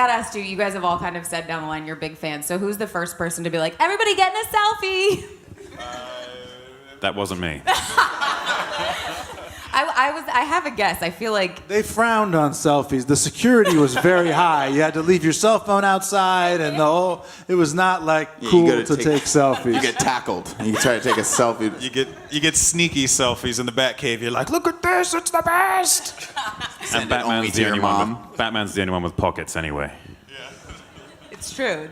gotta ask you guys have all kind of said down the line you're big fans, so who's the first person to be like, everybody getting a selfie? That wasn't me. I have a guess. I feel like They frowned on selfies. The security was very high. You had to leave your cell phone outside, and it was not like cool to take selfies. You get tackled. You try to take a selfie. You get sneaky selfies in the Batcave. You're like, look at this, it's the best. And only to your mom. Batman's the only one with pockets anyway.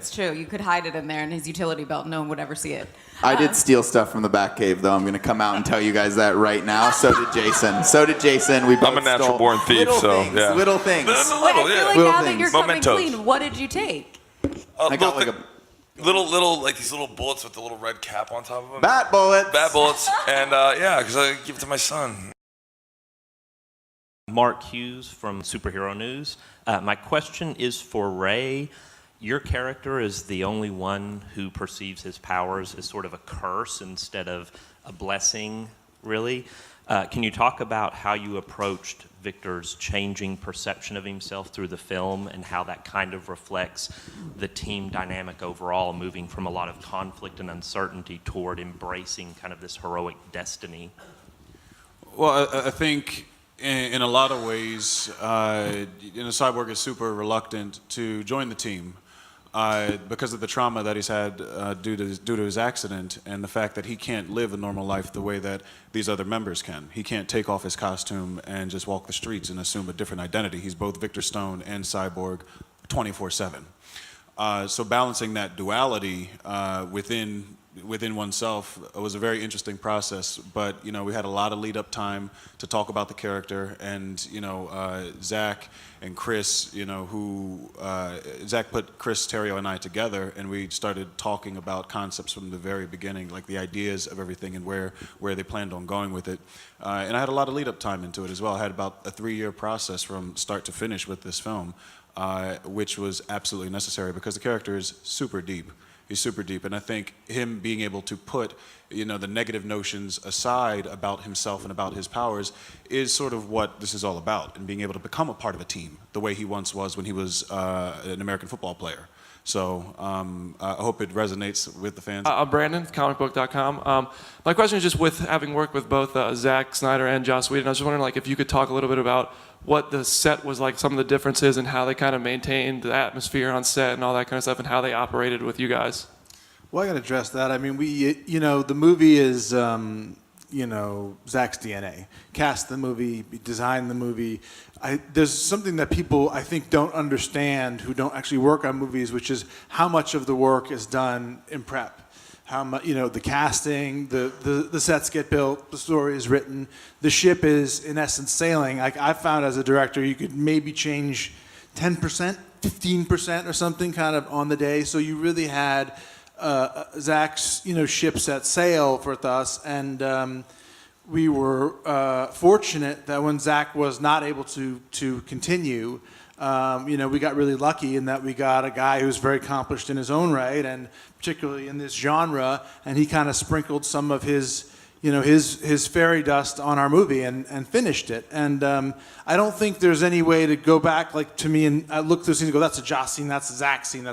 it's true. You could hide it in there in his utility belt. No one would ever see it. I did steal stuff from the Batcave, though. I'm going to come out and tell you guys that right now. So did Jason. We both I'm a natural-born thief, little so, things, yeah. Little things. Wait, I feel like Little now that things. you're coming Mementos. clean, what did you take? I got like a little like these little bullets with the little red cap on top of them. bat bullet. Bad bullets, and yeah, because I give it to my son. Mark Hughes from Superhero News. My question is for Ray. Your character is the only one who perceives his powers as sort of a curse instead of a blessing, really. Can you talk about how you approached Victor's changing perception of himself through the film and how that kind of reflects the team dynamic overall, moving from a lot of conflict and uncertainty toward embracing kind of this heroic destiny? Well, I think in a lot of ways, Cyborg is super reluctant to join the team because of the trauma that he's had due to his accident and the fact that he can't live a normal life the way that these other members can. He can't take off his costume and just walk the streets and assume a different identity. He's both Victor Stone and Cyborg 24/7. So balancing that duality within oneself was a very interesting process, but we had a lot of lead up time to talk about the character, and Zach and Chris, Zach put Chris Terrio and I together, and we started talking about concepts from the very beginning, like the ideas of everything and where they planned on going with it. And I had a lot of lead up time into it as well. I had about a 3-year process from start to finish with this film, which was absolutely necessary because the character is super deep. He's super deep, and I think him being able to put, the negative notions aside about himself and about his powers is sort of what this is all about, and being able to become a part of a team the way he once was when he was an American football player. So I hope it resonates with the fans. I'm Brandon, comicbook.com. My question is just with having worked with both Zack Snyder and Joss Whedon, I was just wondering if you could talk a little bit about what the set was like, some of the differences, and how they kind of maintained the atmosphere on set and all that kind of stuff, and how they operated with you guys. Well, I got to address that. I mean, the movie is, Zach's DNA. Cast the movie, designed the movie. There's something that people, I think, don't understand who don't actually work on movies, which is how much of the work is done in prep. How much, the casting, the sets get built, the story is written, the ship is in essence sailing. Like I found as a director, you could maybe change 10%, 15% or something kind of on the day. So you really had Zach's ship set sail for us, and we were fortunate that when Zach was not able to continue. We got really lucky in that we got a guy who's very accomplished in his own right, and particularly in this genre, and he kind of sprinkled some of his fairy dust on our movie and finished it. And I don't think there's any way to go back to me and I look through scenes and go, that's a Joss scene, that's a Zach scene.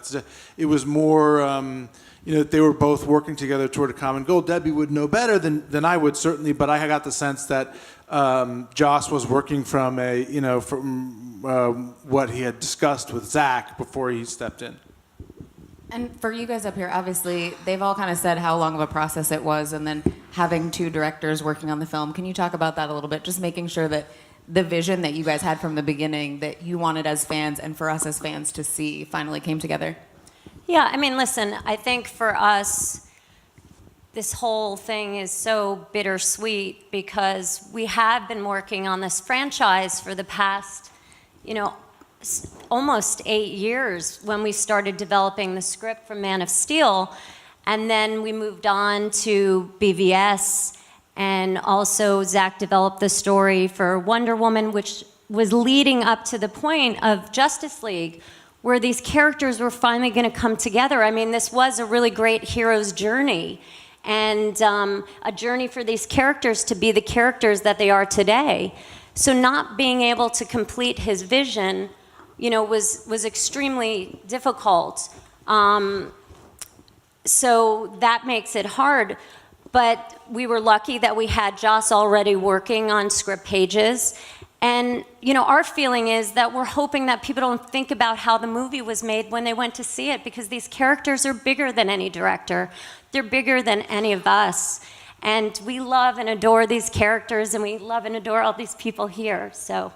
It was more, they were both working together toward a common goal. Debbie would know better than I would certainly, but I got the sense that Joss was working from what he had discussed with Zach before he stepped in. And for you guys up here, obviously, they've all kind of said how long of a process it was, and then having 2 directors working on the film. Can you talk about that a little bit? Just making sure that the vision that you guys had from the beginning, that you wanted as fans and for us as fans to see, finally came together. Yeah, I mean, listen, I think for us, this whole thing is so bittersweet because we have been working on this franchise for the past, almost 8 years when we started developing the script for Man of Steel. And then we moved on to BVS, and also Zach developed the story for Wonder Woman, which was leading up to the point of Justice League, where these characters were finally going to come together. I mean, this was a really great hero's journey, and a journey for these characters to be the characters that they are today. So not being able to complete his vision was extremely difficult. So that makes it hard. But we were lucky that we had Joss already working on script pages. And, our feeling is that we're hoping that people don't think about how the movie was made when they went to see it, because these characters are bigger than any director. They're bigger than any of us. And we love and adore these characters, and we love and adore all these people here, so.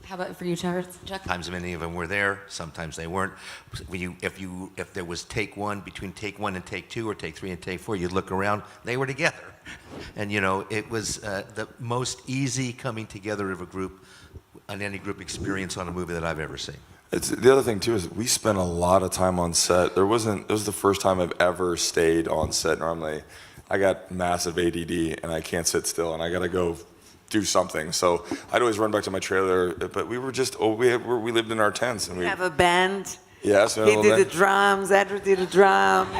How about for you, Chuck? Sometimes many of them were there, sometimes they weren't. If there was take one, between take one and take two, or take three and take four, you'd look around, they were together. And it was the most easy coming together of a group, on any group experience on a movie that I've ever seen. The other thing too is we spent a lot of time on set. It was the first time I've ever stayed on set. Normally, I got massive ADD and I can't sit still and I gotta go do something. So I'd always run back to my trailer. But we were just we lived in our tents and we have a band. Yes, he did the drums. Andrew did the drums.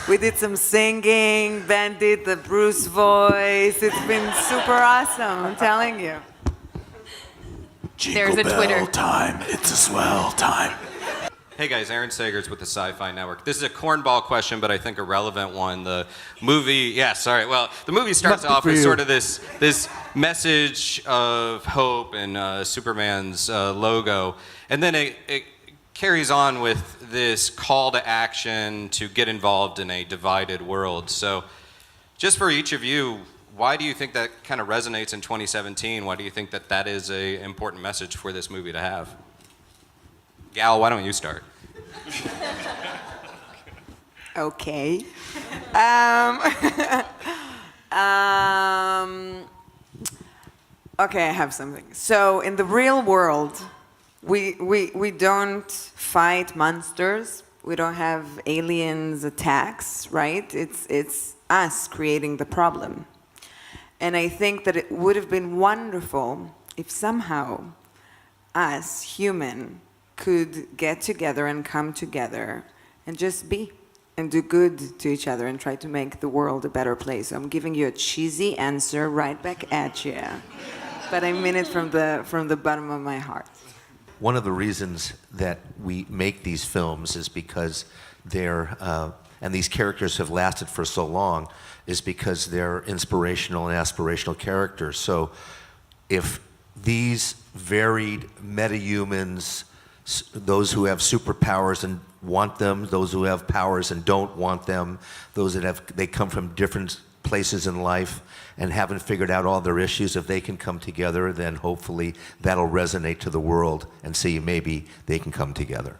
We did some singing. Ben did the Bruce voice. It's been super awesome. I'm telling you. There's a Twitter time. It's a swell time. Hey guys, Aaron Sagers with the Sci-Fi Network. This is a cornball question, but I think a relevant one. The movie, the movie starts off with sort of this message of hope and Superman's logo, and then it carries on with this call to action to get involved in a divided world. So, just for each of you, why do you think that kind of resonates in 2017? Why do you think that is an important message for this movie to have? Gal, why don't you start? Okay. Okay, I have something. So in the real world, we don't fight monsters. We don't have aliens attacks, right? It's us creating the problem. And I think that it would have been wonderful if somehow us, human, could get together and come together and just be and do good to each other and try to make the world a better place. I'm giving you a cheesy answer right back at you, but I mean it from the bottom of my heart. One of the reasons that we make these films is because and these characters have lasted for so long, is because they're inspirational and aspirational characters. So if these varied metahumans, those who have superpowers and want them, those who have powers and don't want them, those that they come from different places in life and haven't figured out all their issues, if they can come together, then hopefully that'll resonate to the world and see maybe they can come together.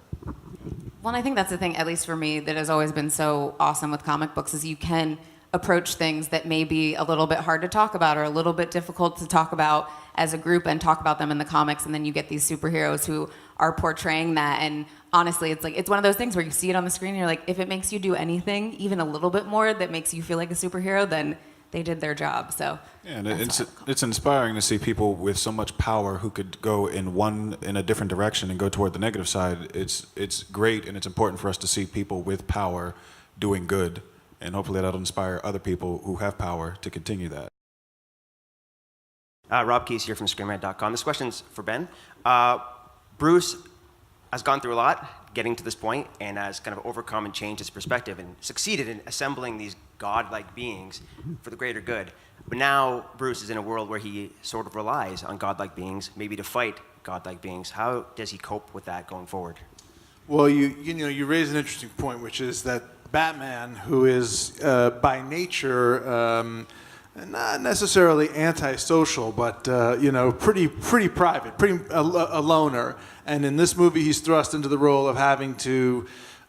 Well, and I think that's the thing, at least for me, that has always been so awesome with comic books, is you can approach things that may be a little bit hard to talk about or a little bit difficult to talk about as a group and talk about them in the comics, and then you get these superheroes who are portraying that. And honestly, it's one of those things where you see it on the screen and you're like, if it makes you do anything, even a little bit more that makes you feel like a superhero, then they did their job. So yeah, and it's inspiring to see people with so much power who could go in a different direction and go toward the negative side. It's great, and it's important for us to see people with power doing good, and hopefully that'll inspire other people who have power to continue that. Rob Keys here from ScreenRant.com. This question's for Ben. Bruce has gone through a lot getting to this point and has kind of overcome and changed his perspective and succeeded in assembling these godlike beings for the greater good. But now Bruce is in a world where he sort of relies on godlike beings, maybe to fight godlike beings. How does he cope with that going forward? Well, you raise an interesting point, which is that Batman, who is by nature not necessarily antisocial, but pretty private, a loner. And in this movie, he's thrust into the role of having to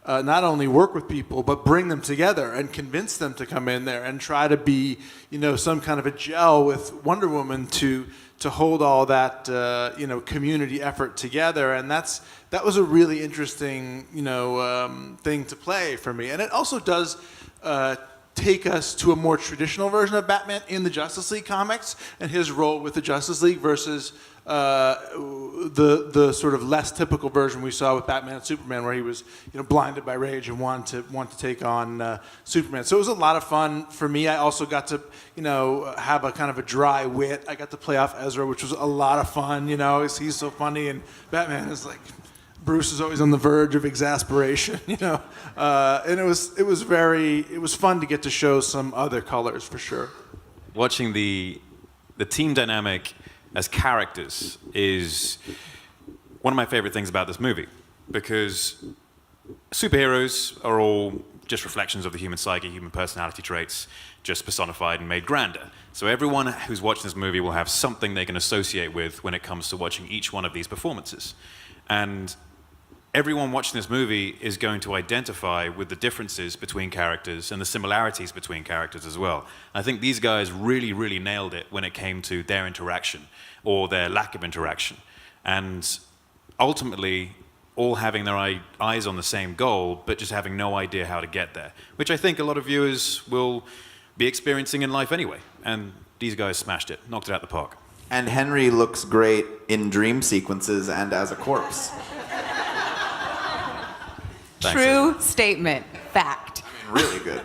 not only work with people, but bring them together and convince them to come in there and try to be, some kind of a gel with Wonder Woman to hold all that, community effort together. And that was a really interesting, thing to play for me. And it also does take us to a more traditional version of Batman in the Justice League comics and his role with the Justice League versus the sort of less typical version we saw with Batman and Superman, where he was blinded by rage and wanted to take on Superman. So it was a lot of fun for me. I also got to have a kind of a dry wit. I got to play off Ezra, which was a lot of fun. He's so funny, and Batman is like, Bruce is always on the verge of exasperation, and it was fun to get to show some other colors for sure. Watching the team dynamic as characters is one of my favorite things about this movie, because superheroes are all just reflections of the human psyche, human personality traits, just personified and made grander. So everyone who's watching this movie will have something they can associate with when it comes to watching each one of these performances. And everyone watching this movie is going to identify with the differences between characters and the similarities between characters as well. I think these guys really, really nailed it when it came to their interaction or their lack of interaction. And ultimately, all having their eyes on the same goal, but just having no idea how to get there, which I think a lot of viewers will be experiencing in life anyway. And these guys smashed it, knocked it out the park. And Henry looks great in dream sequences and as a corpse. True statement. Fact. Really good.